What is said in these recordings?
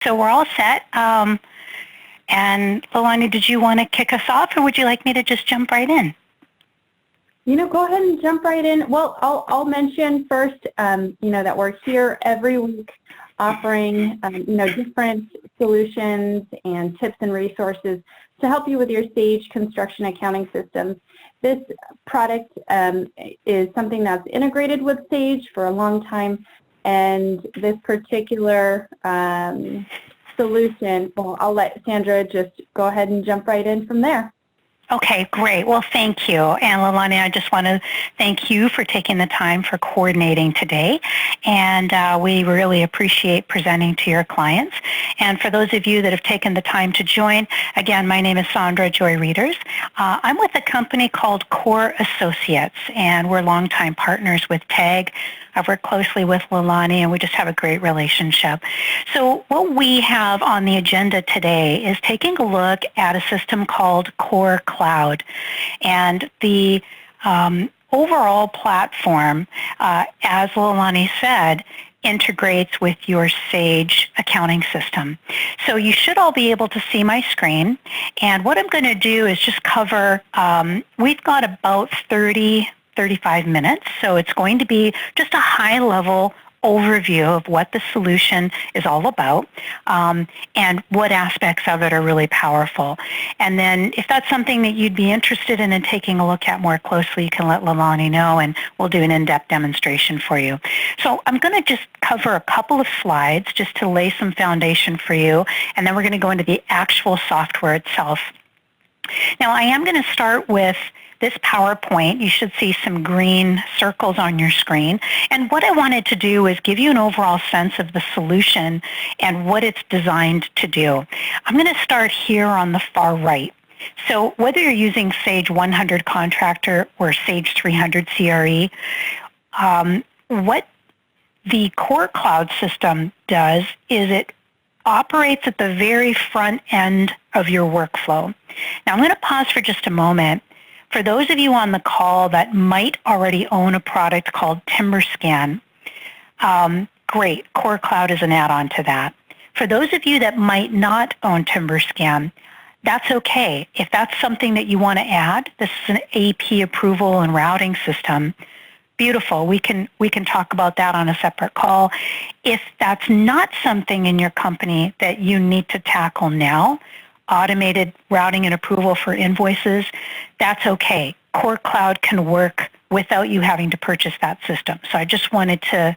So we're all set. And Leilani, did you want to kick us off, or would you like me to just jump right in? Go ahead and jump right in. Well, I'll mention first, that we're here every week offering, different solutions and tips and resources to help you with your Sage construction accounting systems. This product is something that's integrated with Sage for a long time, and this particular solution, well, I'll let Sandra just go ahead and jump right in from there. Okay, great. Well, thank you. And Leilani, I just want to thank you for taking the time for coordinating today. And we really appreciate presenting to your clients. And for those of you that have taken the time to join, again, my name is Sandra Joy Readers. I'm with a company called Core Associates, and we're longtime partners with TAG. I've worked closely with Leilani, and we just have a great relationship. So what we have on the agenda today is taking a look at a system called Core Cloud. And the overall platform, as Leilani said, integrates with your Sage accounting system. So you should all be able to see my screen. And what I'm going to do is just cover, we've got about 35 minutes, so it's going to be just a high-level overview of what the solution is all about and what aspects of it are really powerful. And then if that's something that you'd be interested in and taking a look at more closely, you can let Leilani know, and we'll do an in-depth demonstration for you. So I'm going to just cover a couple of slides just to lay some foundation for you, and then we're going to go into the actual software itself. Now, I am going to start with this PowerPoint. You should see some green circles on your screen. And what I wanted to do is give you an overall sense of the solution and what it's designed to do. I'm going to start here on the far right. So whether you're using Sage 100 Contractor or Sage 300 CRE, what the Core Cloud system does is it operates at the very front end of your workflow. Now, I'm going to pause for just a moment. For those of you on the call that might already own a product called TimberScan, great, Core Cloud is an add-on to that. For those of you that might not own TimberScan, that's okay. If that's something that you want to add, this is an AP approval and routing system. Beautiful. We can talk about that on a separate call. If that's not something in your company that you need to tackle now, automated routing and approval for invoices, that's okay. Core Cloud can work without you having to purchase that system. So I just wanted to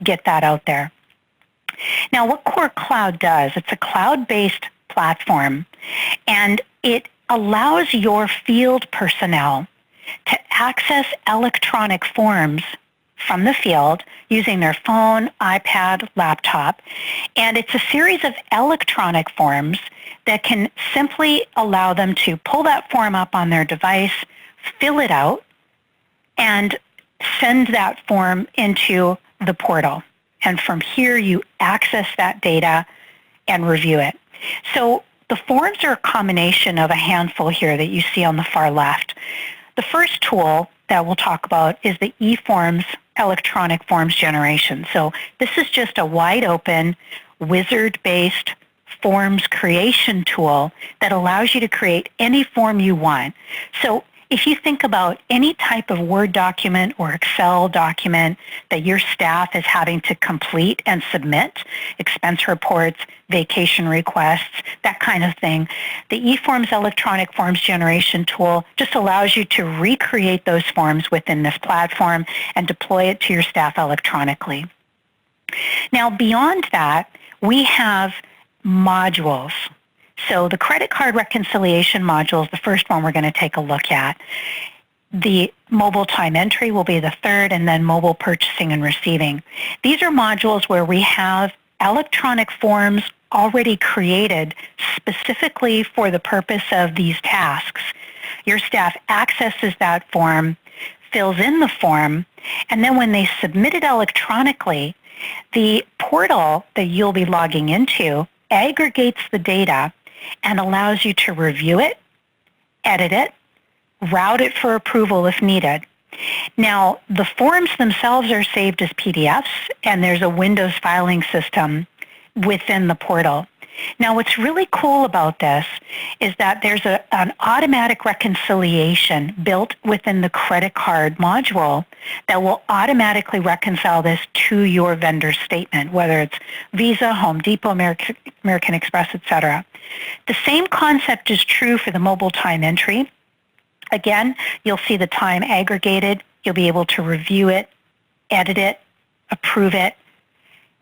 get that out there. Now, what Core Cloud does, it's a cloud-based platform, and it allows your field personnel to access electronic forms from the field using their phone, iPad, laptop. And it's a series of electronic forms that can simply allow them to pull that form up on their device, fill it out, and send that form into the portal. And from here, you access that data and review it. So the forms are a combination of a handful here that you see on the far left. The first tool that we'll talk about is the eForms electronic forms generation. So this is just a wide open, wizard-based forms creation tool that allows you to create any form you want. So if you think about any type of Word document or Excel document that your staff is having to complete and submit, expense reports, vacation requests, that kind of thing, the eForms electronic forms generation tool just allows you to recreate those forms within this platform and deploy it to your staff electronically. Now, beyond that, we have modules. So the credit card reconciliation module is the first one we're going to take a look at. The mobile time entry will be the third, and then mobile purchasing and receiving. These are modules where we have electronic forms already created specifically for the purpose of these tasks. Your staff accesses that form, fills in the form, and then when they submit it electronically, the portal that you'll be logging into aggregates the data and allows you to review it, edit it, route it for approval if needed. Now, the forms themselves are saved as PDFs, and there's a Windows filing system within the portal. Now, what's really cool about this is that there's an automatic reconciliation built within the credit card module that will automatically reconcile this to your vendor statement, whether it's Visa, Home Depot, American Express, etc. The same concept is true for the mobile time entry. Again, you'll see the time aggregated. You'll be able to review it, edit it, approve it.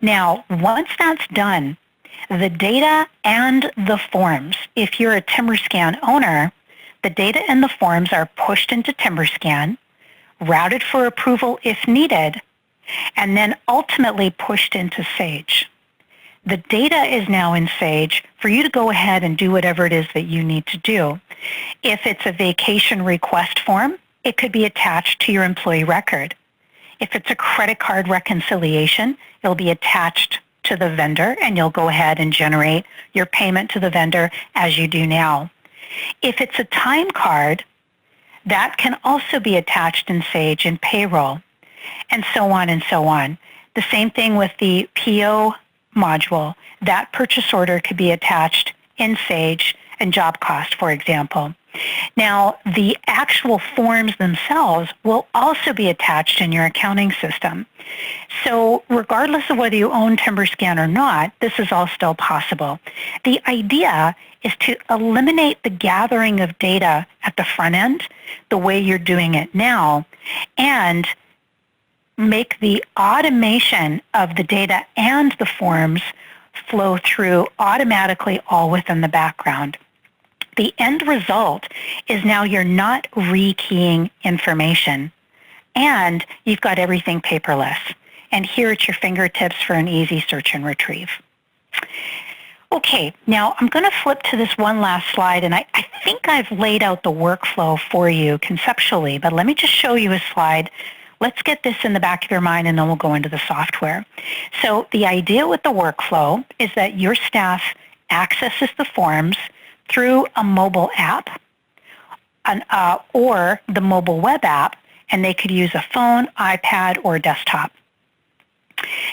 Now, once that's done, the data and the forms, if you're a TimberScan owner, the data and the forms are pushed into TimberScan, routed for approval if needed, and then ultimately pushed into Sage. The data is now in Sage for you to go ahead and do whatever it is that you need to do. If it's a vacation request form, it could be attached to your employee record. If it's a credit card reconciliation, it'll be attached to the vendor, and you'll go ahead and generate your payment to the vendor as you do now. If it's a time card, that can also be attached in Sage and Payroll, and so on and so on. The same thing with the PO module. That purchase order could be attached in Sage and Job Cost, for example. Now, the actual forms themselves will also be attached in your accounting system. So regardless of whether you own TimberScan or not, this is all still possible. The idea is to eliminate the gathering of data at the front end, the way you're doing it now, and make the automation of the data and the forms flow through automatically all within the background. The end result is now you're not rekeying information, and you've got everything paperless. And here at your fingertips for an easy search and retrieve. Okay, now I'm going to flip to this one last slide, and I think I've laid out the workflow for you conceptually, but let me just show you a slide. Let's get this in the back of your mind, and then we'll go into the software. So the idea with the workflow is that your staff accesses the forms through a mobile app or the mobile web app, and they could use a phone, iPad, or desktop.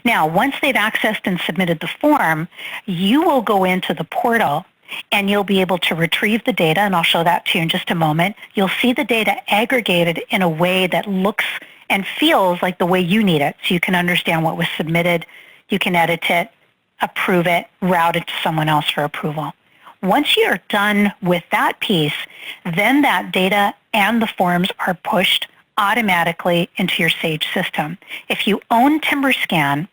Now, once they've accessed and submitted the form, you will go into the portal and you'll be able to retrieve the data, and I'll show that to you in just a moment. You'll see the data aggregated in a way that looks and feels like the way you need it, so you can understand what was submitted, you can edit it, approve it, route it to someone else for approval. Once you're done with that piece, then that data and the forms are pushed automatically into your Sage system. If you own TimberScan,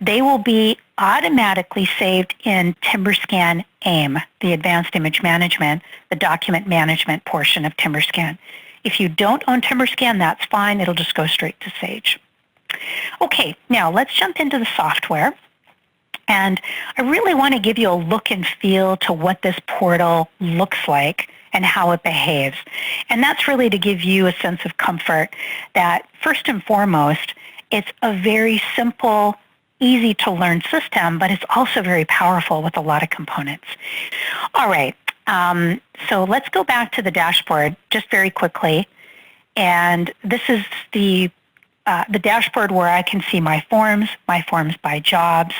they will be automatically saved in TimberScan AIM, the Advanced Image Management, the document management portion of TimberScan. If you don't own TimberScan, that's fine. It'll just go straight to Sage. Okay, now let's jump into the software. And I really want to give you a look and feel to what this portal looks like and how it behaves. And that's really to give you a sense of comfort that, first and foremost, it's a very simple, easy to learn system, but it's also very powerful with a lot of components. All right, so let's go back to the dashboard just very quickly. And this is the dashboard where I can see my forms by jobs,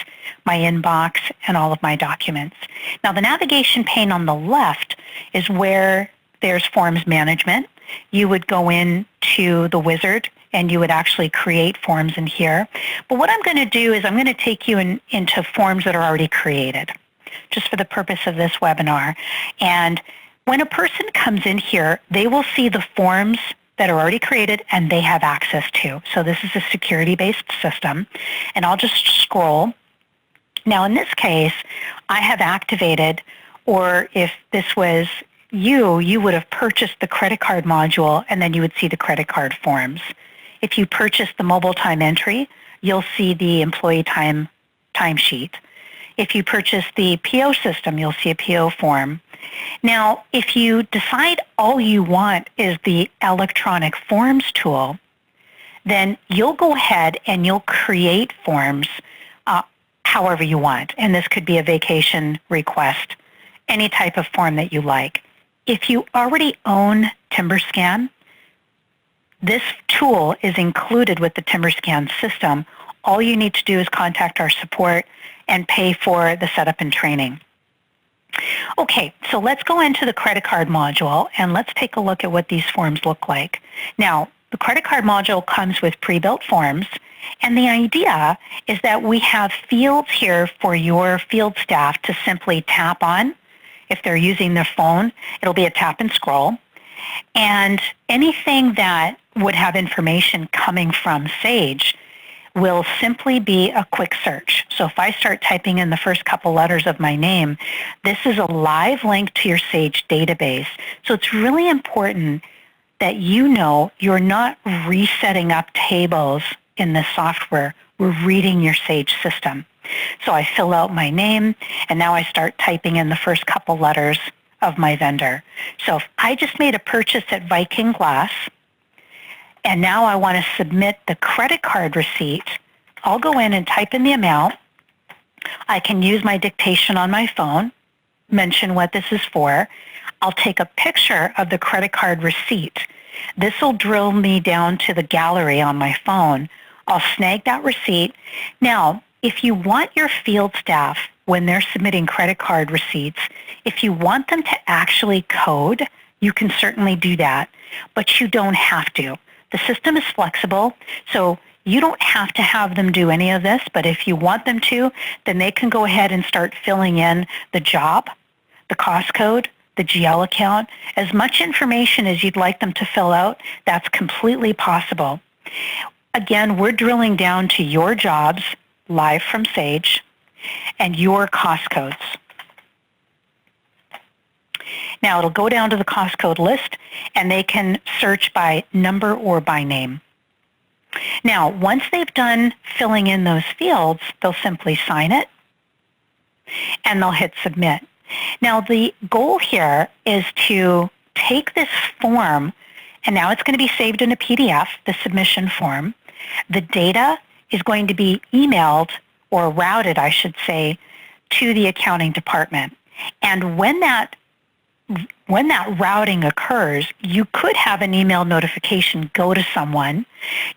my inbox, and all of my documents. Now, the navigation pane on the left is where there's forms management. You would go into the wizard and you would actually create forms in here. But what I'm going to do is I'm going to take you into forms that are already created, just for the purpose of this webinar. And when a person comes in here, they will see the forms that are already created and they have access to. So this is a security-based system. And I'll just scroll. Now, in this case, I have activated, or if this was you would have purchased the credit card module, and then you would see the credit card forms. If you purchase the mobile time entry, you'll see the employee timesheet. If you purchase the PO system, you'll see a PO form. Now, if you decide all you want is the electronic forms tool, then you'll go ahead and you'll create forms however you want. And this could be a vacation request, any type of form that you like. If you already own TimberScan, this tool is included with the TimberScan system. All you need to do is contact our support and pay for the setup and training. Okay, so let's go into the credit card module and let's take a look at what these forms look like. Now, the credit card module comes with pre-built forms, and the idea is that we have fields here for your field staff to simply tap on. If they're using their phone, it'll be a tap and scroll. And anything that would have information coming from Sage will simply be a quick search. So if I start typing in the first couple letters of my name, this is a live link to your Sage database. So it's really important that you know you're not resetting up tables in this software. We're reading your Sage system. So I fill out my name, and now I start typing in the first couple letters of my vendor. So if I just made a purchase at Viking Glass, and now I want to submit the credit card receipt, I'll go in and type in the amount. I can use my dictation on my phone, mention what this is for. I'll take a picture of the credit card receipt. This will drill me down to the gallery on my phone. I'll snag that receipt. Now, if you want your field staff, when they're submitting credit card receipts, if you want them to actually code, you can certainly do that, but you don't have to. The system is flexible, so you don't have to have them do any of this, but if you want them to, then they can go ahead and start filling in the job, the cost code, the GL account, as much information as you'd like them to fill out. That's completely possible. Again, we're drilling down to your jobs live from Sage and your cost codes. Now, it'll go down to the cost code list, and they can search by number or by name. Now, once they've done filling in those fields, they'll simply sign it, and they'll hit submit. Now, the goal here is to take this form, and now it's going to be saved in a PDF, the submission form. The data is going to be emailed, or routed, I should say, to the accounting department. And when that routing occurs, you could have an email notification go to someone.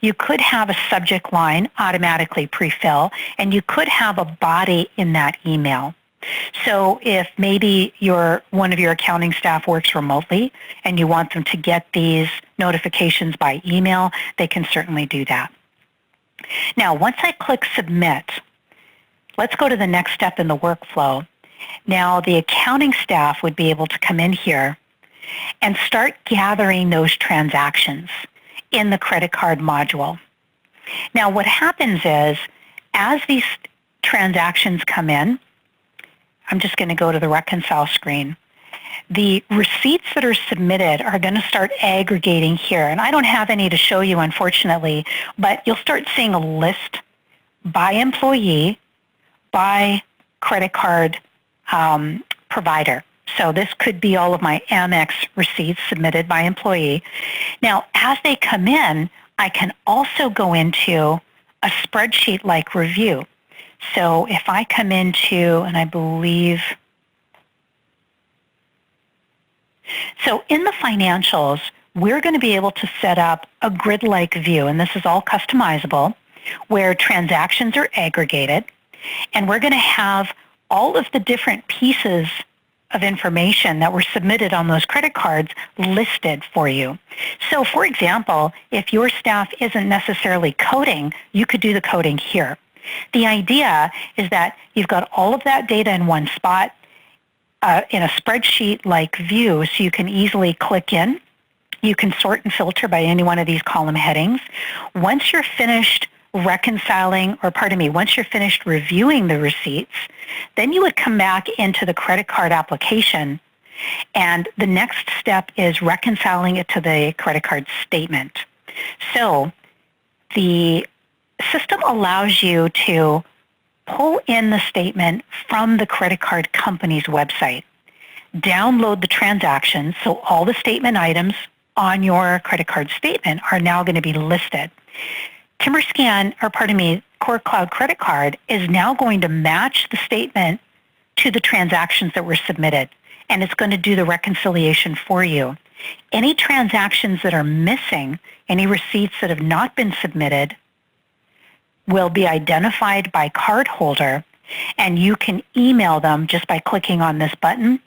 You could have a subject line automatically pre-fill, and you could have a body in that email. So if maybe one of your accounting staff works remotely and you want them to get these notifications by email, they can certainly do that. Now, once I click submit, let's go to the next step in the workflow. Now, the accounting staff would be able to come in here and start gathering those transactions in the credit card module. Now, what happens is, as these transactions come in, I'm just going to go to the reconcile screen. The receipts that are submitted are going to start aggregating here. And I don't have any to show you, unfortunately, but you'll start seeing a list by employee, by credit card provider. So this could be all of my Amex receipts submitted by employee. Now, as they come in, I can also go into a spreadsheet-like review. So if I come into, and I believe, so in the financials, we're going to be able to set up a grid-like view, and this is all customizable, where transactions are aggregated, and we're going to have all of the different pieces of information that were submitted on those credit cards listed for you. So for example, if your staff isn't necessarily coding, you could do the coding here. The idea is that you've got all of that data in one spot in a spreadsheet-like view, so you can easily click in. You can sort and filter by any one of these column headings. Once you're finished once you're finished reviewing the receipts, then you would come back into the credit card application, and the next step is reconciling it to the credit card statement. So the system allows you to pull in the statement from the credit card company's website, download the transactions, so all the statement items on your credit card statement are now going to be listed. Core Cloud Credit Card is now going to match the statement to the transactions that were submitted, and it's going to do the reconciliation for you. Any transactions that are missing, any receipts that have not been submitted, will be identified by cardholder, And you can email them just by clicking on this button.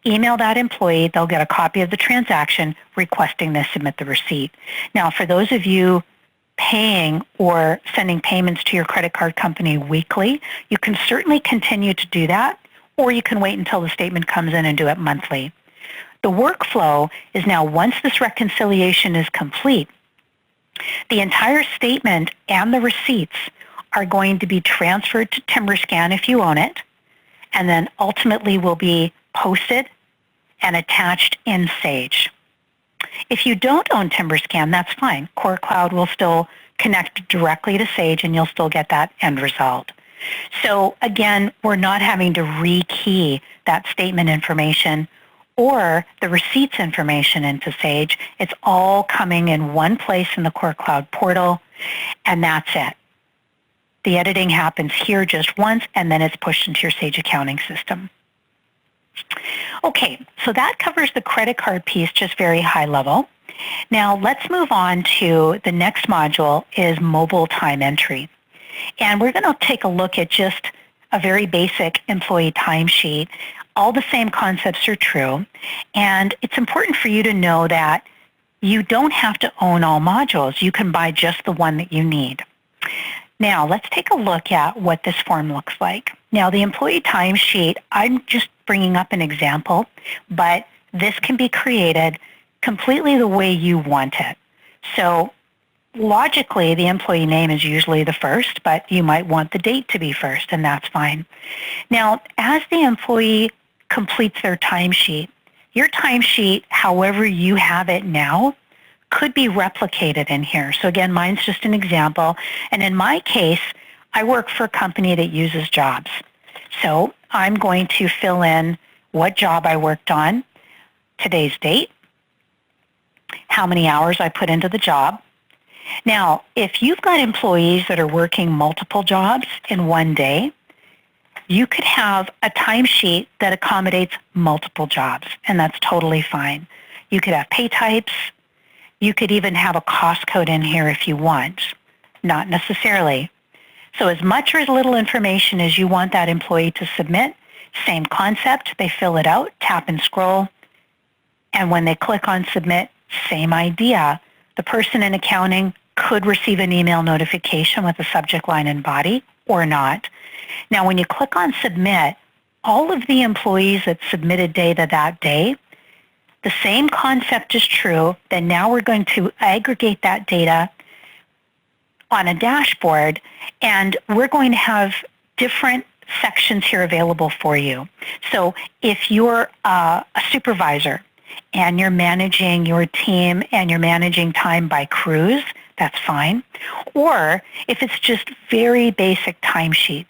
Email that employee. They'll get a copy of the transaction requesting they submit the receipt. Now, for those of you paying or sending payments to your credit card company weekly, you can certainly continue to do that, or you can wait until the statement comes in and do it monthly. The workflow is now, once this reconciliation is complete, the entire statement and the receipts are going to be transferred to TimberScan if you own it, and then ultimately will be posted and attached in Sage. If you don't own TimberScan, that's fine. Core Cloud will still connect directly to Sage and you'll still get that end result. So again, we're not having to rekey that statement information or the receipts information into Sage. It's all coming in one place in the Core Cloud portal, and that's it. The editing happens here just once, and then it's pushed into your Sage accounting system. Okay, so that covers the credit card piece, just very high level. Now let's move on to the next module, is mobile time entry. And we're going to take a look at just a very basic employee timesheet. All the same concepts are true, and it's important for you to know that you don't have to own all modules. You can buy just the one that you need. Now, let's take a look at what this form looks like. Now, the employee timesheet, I'm just bringing up an example, but this can be created completely the way you want it. So, logically, the employee name is usually the first, but you might want the date to be first, and that's fine. Now, as the employee completes their timesheet, your timesheet, however you have it now, could be replicated in here. So again, mine's just an example. And in my case, I work for a company that uses jobs. So I'm going to fill in what job I worked on, today's date, how many hours I put into the job. Now, if you've got employees that are working multiple jobs in one day, you could have a timesheet that accommodates multiple jobs, and that's totally fine. You could have pay types. You could even have a cost code in here if you want. Not necessarily. So as much or as little information as you want that employee to submit, same concept. They fill it out, tap and scroll, and when they click on submit, same idea. The person in accounting could receive an email notification with a subject line and body or not. Now, when you click on submit, all of the employees that submitted data that day, the same concept is true. Then now we're going to aggregate that data on a dashboard, and we're going to have different sections here available for you. So if you're a supervisor and you're managing your team and you're managing time by crews, that's fine. Or if it's just very basic timesheets,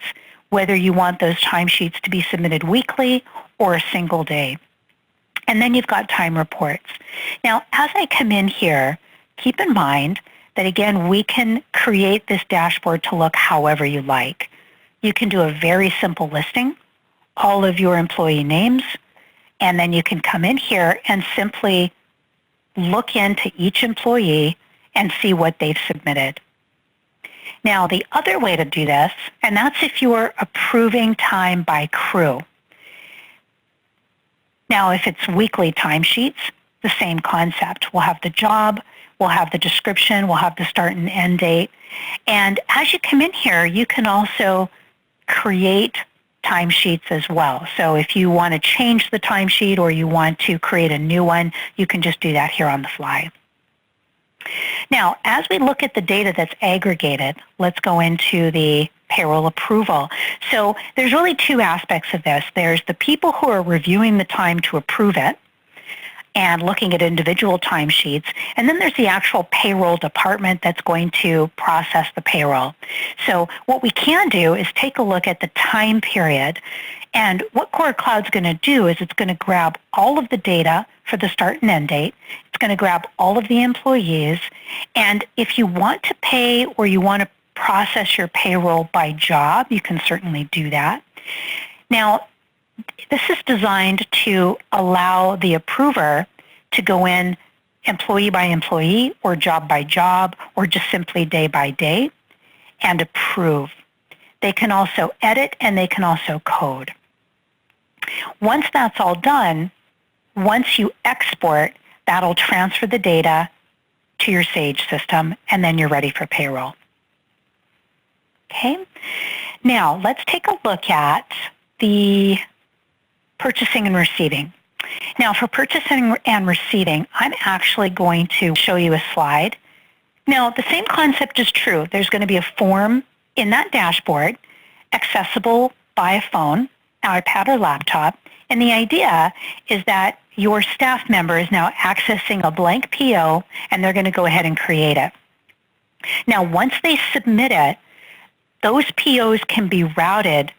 whether you want those timesheets to be submitted weekly or a single day. And then you've got time reports. Now, as I come in here, keep in mind that, again, we can create this dashboard to look however you like. You can do a very simple listing, all of your employee names, and then you can come in here and simply look into each employee and see what they've submitted. Now, the other way to do this, and that's if you're approving time by crew. Now, if it's weekly timesheets, the same concept. We'll have the job, we'll have the description, we'll have the start and end date. And as you come in here, you can also create timesheets as well. So if you want to change the timesheet or you want to create a new one, you can just do that here on the fly. Now, as we look at the data that's aggregated, let's go into the payroll approval. So there's really two aspects of this. There's the people who are reviewing the time to approve it and looking at individual timesheets, and then there's the actual payroll department that's going to process the payroll. So what we can do is take a look at the time period, and what Core Cloud's going to do is it's going to grab all of the data for the start and end date. It's going to grab all of the employees, and if you want to pay or you want to process your payroll by job, you can certainly do that. Now, this is designed to allow the approver to go in employee by employee or job by job or just simply day by day and approve. They can also edit, and they can also code. Once that's all done, once you export, that'll transfer the data to your Sage system, and then you're ready for payroll. Okay? Now, let's take a look at the purchasing and receiving. Now, for purchasing and receiving, I'm actually going to show you a slide. Now, the same concept is true. There's going to be a form in that dashboard accessible by a phone, iPad, or laptop, and the idea is that your staff member is now accessing a blank PO, and they're going to go ahead and create it. Now, once they submit it, those POs can be routed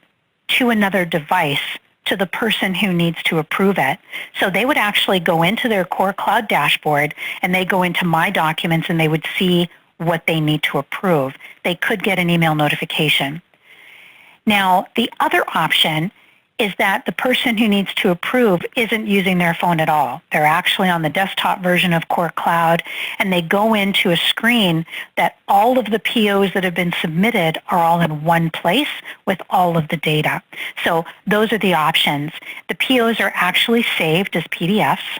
to another device, to the person who needs to approve it. So they would actually go into their Core Cloud dashboard, and they go into My Documents, and they would see what they need to approve. They could get an email notification. Now, the other option is that the person who needs to approve isn't using their phone at all. They're actually on the desktop version of Core Cloud, and they go into a screen that all of the POs that have been submitted are all in one place with all of the data. So those are the options. The POs are actually saved as PDFs,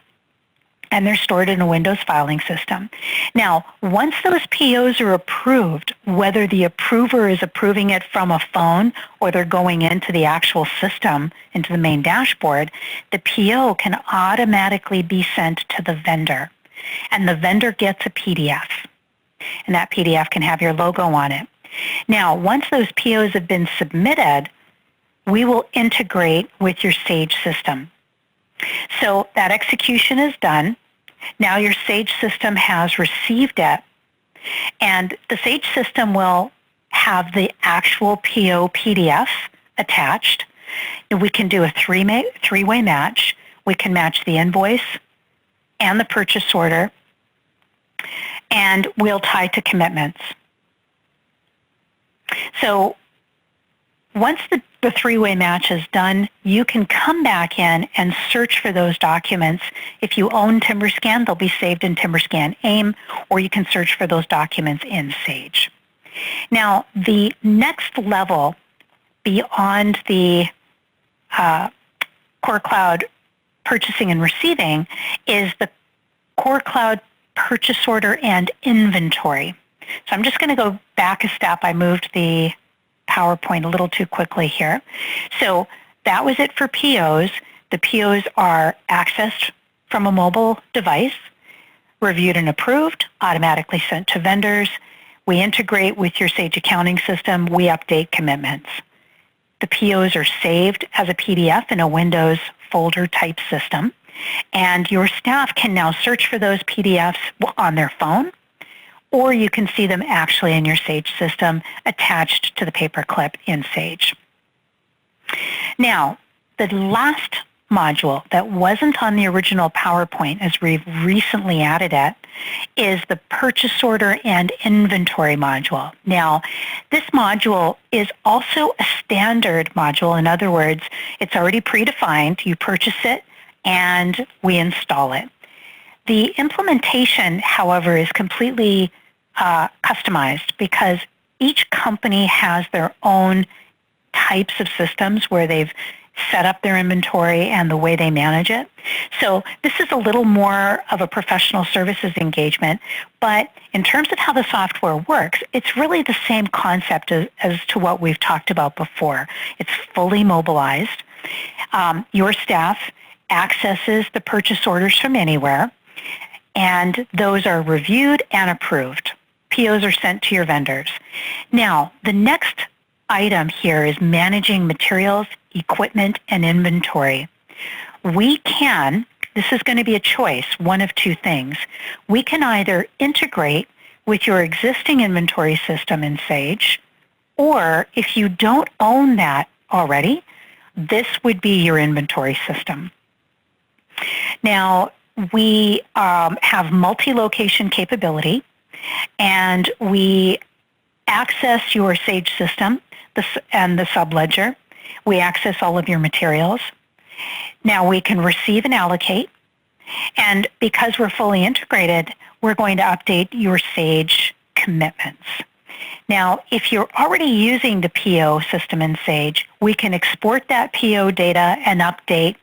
and they're stored in a Windows filing system. Now, once those POs are approved, whether the approver is approving it from a phone or they're going into the actual system, into the main dashboard, the PO can automatically be sent to the vendor. And the vendor gets a PDF. And that PDF can have your logo on it. Now, once those POs have been submitted, we will integrate with your Sage system. So that execution is done. Now your Sage system has received it, and the Sage system will have the actual PO PDF attached. We can do a three-way match. We can match the invoice and the purchase order, and we'll tie to commitments. So once the three-way match is done, you can come back in and search for those documents. If you own TimberScan, they'll be saved in TimberScan AIM, or you can search for those documents in Sage. Now, the next level beyond the Core Cloud purchasing and receiving is the Core Cloud purchase order and inventory. So I'm just going to go back a step. I moved the PowerPoint a little too quickly here. So that was it for POs. The POs are accessed from a mobile device, reviewed and approved, automatically sent to vendors. We integrate with your Sage accounting system. We update commitments. The POs are saved as a PDF in a Windows folder type system, and your staff can now search for those PDFs on their phone, or you can see them actually in your Sage system attached to the paperclip in Sage. Now, the last module that wasn't on the original PowerPoint, as we've recently added it, is the purchase order and inventory module. Now, this module is also a standard module. In other words, it's already predefined. You purchase it, and we install it. The implementation, however, is completely customized because each company has their own types of systems where they've set up their inventory and the way they manage it. So this is a little more of a professional services engagement, but in terms of how the software works, it's really the same concept as to what we've talked about before. It's fully mobilized. Your staff accesses the purchase orders from anywhere, and those are reviewed and approved. POs are sent to your vendors. Now, the next item here is managing materials, equipment, and inventory. We can, this is going to be a choice, one of two things. We can either integrate with your existing inventory system in Sage, or if you don't own that already, this would be your inventory system. Now, we have multi-location capability, and we access your Sage system and the subledger. We access all of your materials. Now we can receive and allocate, and because we're fully integrated, we're going to update your Sage commitments. Now, if you're already using the PO system in Sage, we can export that PO data and update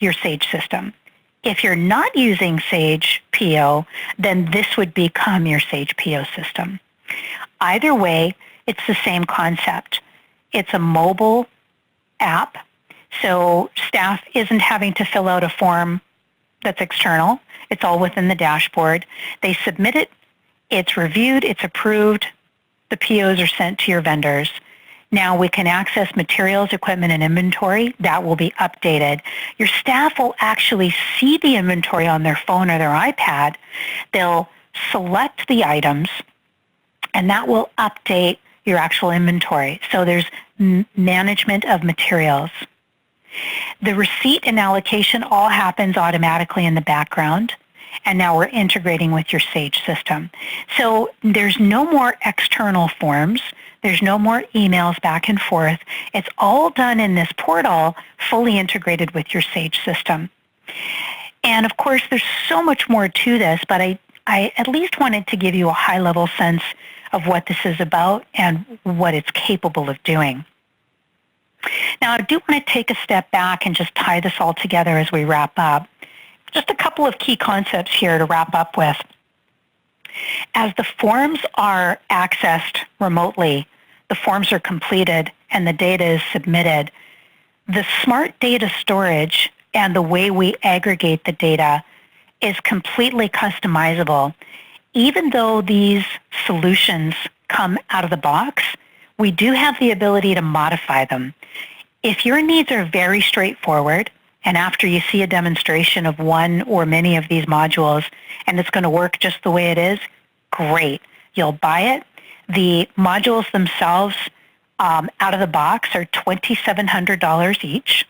your Sage system. If you're not using Sage PO, then this would become your Sage PO system. Either way, it's the same concept. It's a mobile app, so staff isn't having to fill out a form that's external. It's all within the dashboard. They submit it, it's reviewed, it's approved, the POs are sent to your vendors. Now we can access materials, equipment, and inventory. That will be updated. Your staff will actually see the inventory on their phone or their iPad. They'll select the items, and that will update your actual inventory. So there's management of materials. The receipt and allocation all happens automatically in the background, and now we're integrating with your Sage system. So there's no more external forms. There's no more emails back and forth. It's all done in this portal, fully integrated with your Sage system. And of course, there's so much more to this, but I at least wanted to give you a high-level sense of what this is about and what it's capable of doing. Now, I do want to take a step back and just tie this all together as we wrap up. Just a couple of key concepts here to wrap up with. As the forms are accessed remotely, the forms are completed, and the data is submitted, the smart data storage and the way we aggregate the data is completely customizable. Even though these solutions come out of the box, we do have the ability to modify them. If your needs are very straightforward, and after you see a demonstration of one or many of these modules and it's going to work just the way it is, great. You'll buy it. The modules themselves out of the box are $2,700 each,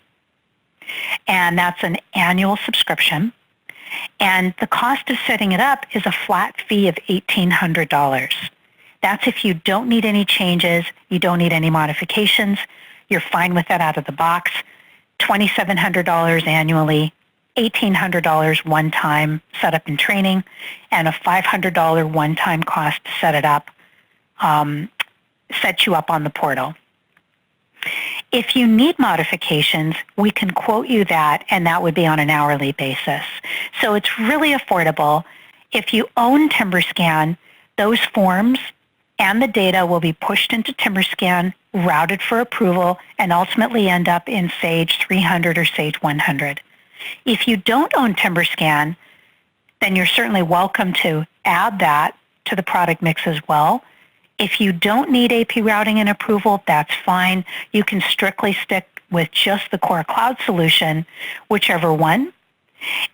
and that's an annual subscription. And the cost of setting it up is a flat fee of $1,800. That's if you don't need any changes, you don't need any modifications, you're fine with that out of the box. $2,700 annually, $1,800 one-time setup and training, and a $500 one-time cost to set it up, set you up on the portal. If you need modifications, we can quote you that, and that would be on an hourly basis. So it's really affordable. If you own TimberScan, those forms and the data will be pushed into TimberScan, routed for approval, and ultimately end up in Sage 300 or Sage 100. If you don't own TimberScan, then you're certainly welcome to add that to the product mix as well. If you don't need AP routing and approval, that's fine. You can strictly stick with just the core cloud solution, whichever one,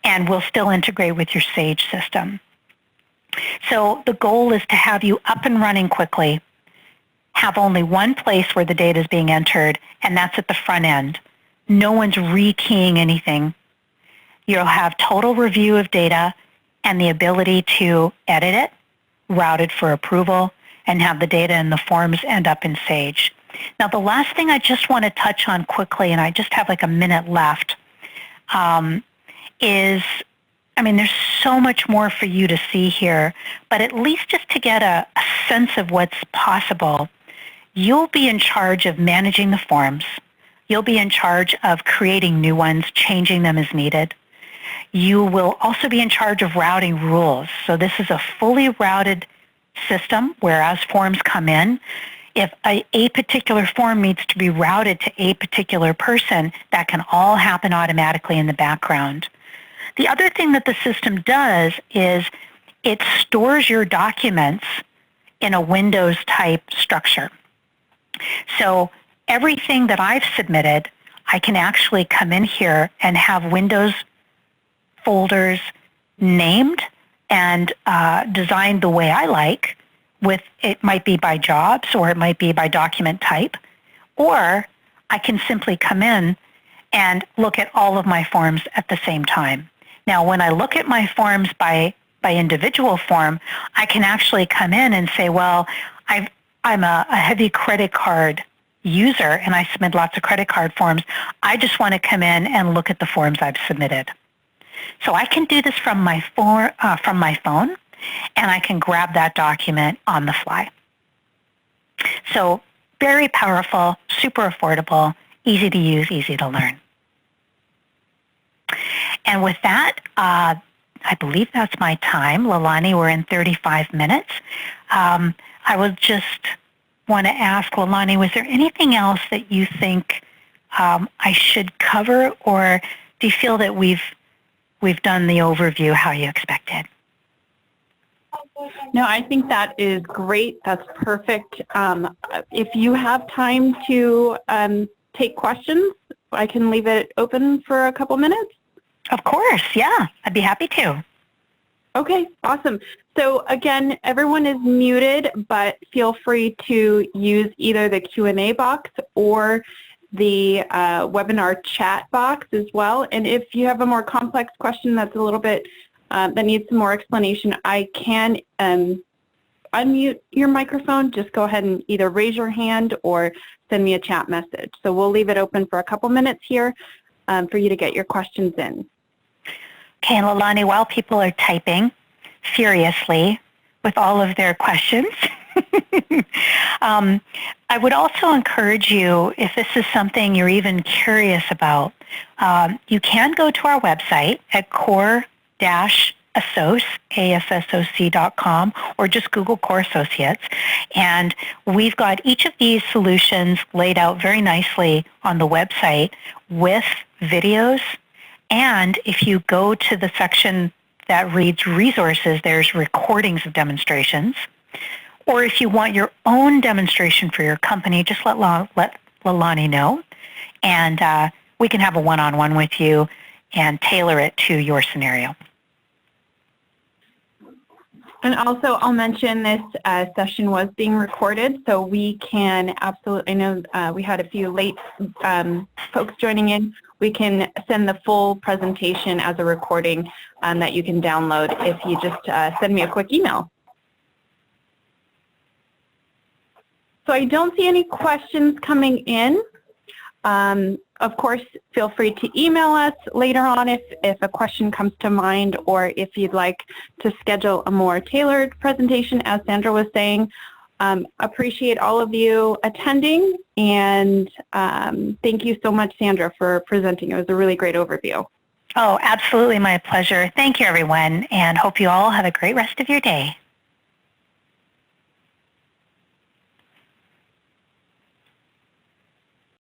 and we'll still integrate with your Sage system. So the goal is to have you up and running quickly, have only one place where the data is being entered, and that's at the front end. No one's rekeying anything. You'll have total review of data and the ability to edit it, route it for approval, and have the data and the forms end up in Sage. Now, the last thing I just want to touch on quickly, and I just have like a minute left, is, there's so much more for you to see here, but at least just to get a sense of what's possible, you'll be in charge of managing the forms. You'll be in charge of creating new ones, changing them as needed. You will also be in charge of routing rules. So this is a fully routed system where as forms come in, if a particular form needs to be routed to a particular person, that can all happen automatically in the background. The other thing that the system does is it stores your documents in a Windows-type structure. So everything that I've submitted, I can actually come in here and have Windows folders named and designed the way I like. It might be by jobs, or it might be by document type, or I can simply come in and look at all of my forms at the same time. Now, when I look at my forms by individual form, I can actually come in and say, well, I'm a heavy credit card user and I submit lots of credit card forms. I just want to come in and look at the forms I've submitted. So I can do this from my phone, and I can grab that document on the fly. So very powerful, super affordable, easy to use, easy to learn. And with that, I believe that's my time. Leilani, we're in 35 minutes. I would just want to ask, Leilani, was there anything else that you think I should cover, or do you feel that we've done the overview how you expected? No, I think that is great. That's perfect. If you have time to take questions, I can leave it open for a couple minutes. Of course, yeah. I'd be happy to. Okay, awesome. So again, everyone is muted, but feel free to use either the Q&A box or the webinar chat box as well. And if you have a more complex question that's a little bit, that needs some more explanation, I can unmute your microphone. Just go ahead and either raise your hand or send me a chat message. So we'll leave it open for a couple minutes here for you to get your questions in. Okay, and Leilani, while people are typing furiously with all of their questions, I would also encourage you, if this is something you're even curious about, you can go to our website at core-assoc.com or just Google Core Associates. And we've got each of these solutions laid out very nicely on the website with videos. And if you go to the section that reads resources, there's recordings of demonstrations. Or if you want your own demonstration for your company, just let Leilani know, and we can have a one-on-one with you and tailor it to your scenario. And also, I'll mention this session was being recorded, so we can absolutely, I know we had a few late folks joining in. We can send the full presentation as a recording that you can download if you just send me a quick email. So I don't see any questions coming in. Of course, feel free to email us later on if a question comes to mind, or if you'd like to schedule a more tailored presentation, as Sandra was saying. Appreciate all of you attending, and thank you so much, Sandra, for presenting. It was a really great overview. Oh, absolutely my pleasure. Thank you, everyone, and hope you all have a great rest of your day.